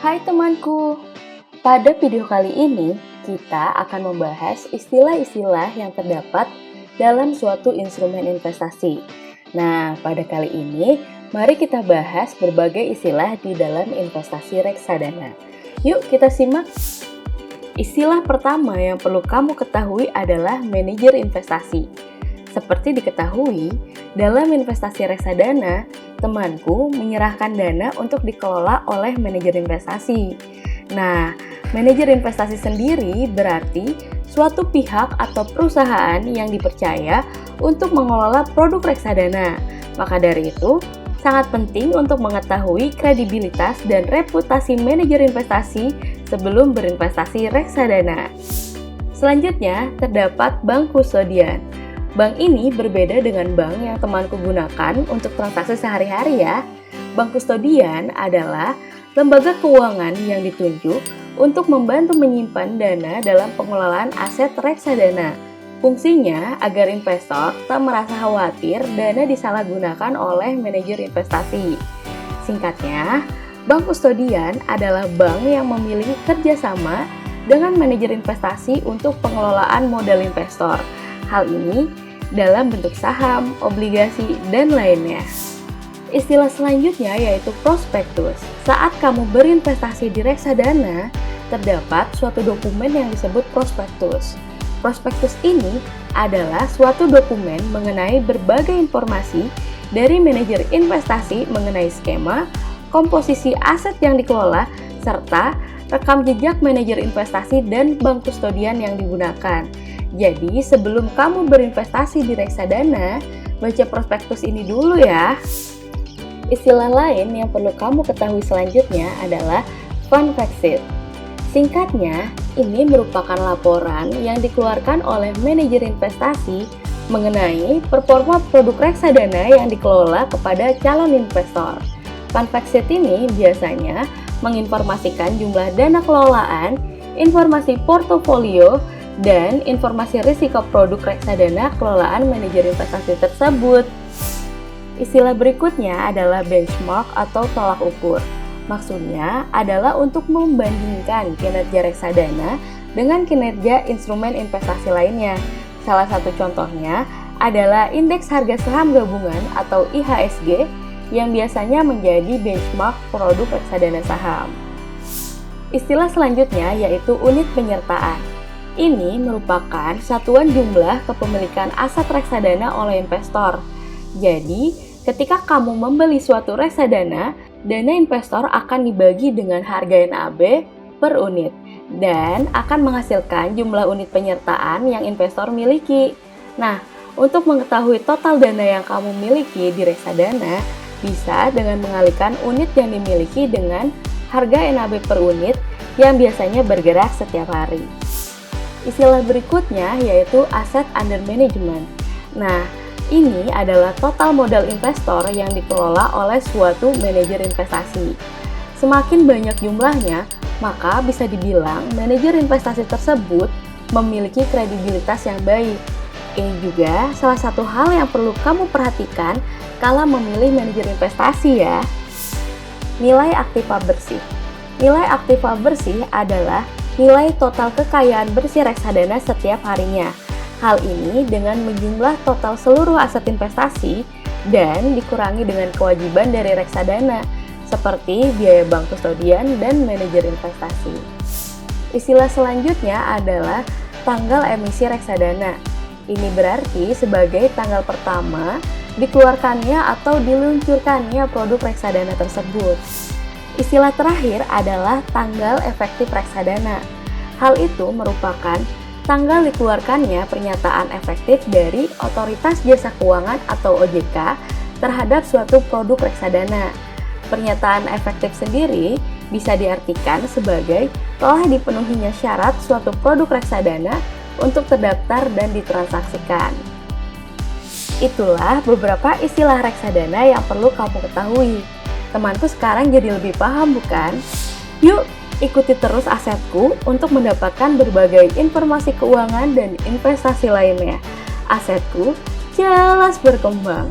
Hai temanku, pada video kali ini kita akan membahas istilah-istilah yang terdapat dalam suatu instrumen investasi. Nah, pada kali ini mari kita bahas berbagai istilah di dalam investasi reksadana. Yuk kita simak. Istilah pertama yang perlu kamu ketahui adalah manajer investasi. Seperti diketahui, dalam investasi reksadana, temanku menyerahkan dana untuk dikelola oleh manajer investasi. Nah, manajer investasi sendiri berarti suatu pihak atau perusahaan yang dipercaya untuk mengelola produk reksadana. Maka dari itu, sangat penting untuk mengetahui kredibilitas dan reputasi manajer investasi sebelum berinvestasi reksadana. Selanjutnya, terdapat bank kustodian. Bank ini berbeda dengan bank yang temanku gunakan untuk transaksi sehari-hari ya. Bank kustodian adalah lembaga keuangan yang ditunjuk untuk membantu menyimpan dana dalam pengelolaan aset reksadana. Fungsinya agar investor tak merasa khawatir dana disalahgunakan oleh manajer investasi. Singkatnya, bank kustodian adalah bank yang memiliki kerjasama dengan manajer investasi untuk pengelolaan modal investor. Hal ini dalam bentuk saham, obligasi, dan lainnya. Istilah selanjutnya yaitu prospektus. Saat kamu berinvestasi di reksadana, terdapat suatu dokumen yang disebut prospektus. Prospektus ini adalah suatu dokumen mengenai berbagai informasi dari manajer investasi mengenai skema, komposisi aset yang dikelola, serta rekam jejak manajer investasi dan bank kustodian yang digunakan. Jadi, sebelum kamu berinvestasi di reksadana, baca prospektus ini dulu ya. Istilah lain yang perlu kamu ketahui selanjutnya adalah fund fact sheet. Singkatnya, ini merupakan laporan yang dikeluarkan oleh manajer investasi mengenai performa produk reksadana yang dikelola kepada calon investor. Fund fact sheet ini biasanya menginformasikan jumlah dana kelolaan, informasi portofolio, dan informasi risiko produk reksadana kelolaan manajer investasi tersebut. Istilah berikutnya adalah benchmark atau tolak ukur. Maksudnya adalah untuk membandingkan kinerja reksadana dengan kinerja instrumen investasi lainnya. Salah satu contohnya adalah indeks harga saham gabungan atau IHSG yang biasanya menjadi benchmark produk reksadana saham. Istilah selanjutnya yaitu unit penyertaan. Ini merupakan satuan jumlah kepemilikan aset reksadana oleh investor. Jadi, ketika kamu membeli suatu reksadana, dana investor akan dibagi dengan harga NAB per unit dan akan menghasilkan jumlah unit penyertaan yang investor miliki. Nah, untuk mengetahui total dana yang kamu miliki di reksadana, bisa dengan mengalihkan unit yang dimiliki dengan harga NAB per unit yang biasanya bergerak setiap hari. Istilah berikutnya yaitu aset under management. Nah, ini adalah total modal investor yang dikelola oleh suatu manajer investasi. Semakin banyak jumlahnya, maka bisa dibilang manajer investasi tersebut memiliki kredibilitas yang baik. Ini juga salah satu hal yang perlu kamu perhatikan kala memilih manajer investasi ya. Nilai aktiva bersih. Nilai aktiva bersih adalah nilai total kekayaan bersih reksadana setiap harinya. Hal ini dengan menjumlah total seluruh aset investasi dan dikurangi dengan kewajiban dari reksadana seperti biaya bank kustodian dan manajer investasi. Istilah selanjutnya adalah tanggal emisi reksadana. Ini berarti sebagai tanggal pertama dikeluarkannya atau diluncurkannya produk reksadana tersebut. Istilah terakhir adalah tanggal efektif reksadana. Hal itu merupakan tanggal dikeluarkannya pernyataan efektif dari Otoritas Jasa Keuangan atau OJK terhadap suatu produk reksadana. Pernyataan efektif sendiri bisa diartikan sebagai telah dipenuhinya syarat suatu produk reksadana untuk terdaftar dan ditransaksikan. Itulah beberapa istilah reksadana yang perlu kamu ketahui. Temanku sekarang jadi lebih paham bukan? Yuk, ikuti terus Asetku untuk mendapatkan berbagai informasi keuangan dan investasi lainnya. Asetku jelas berkembang.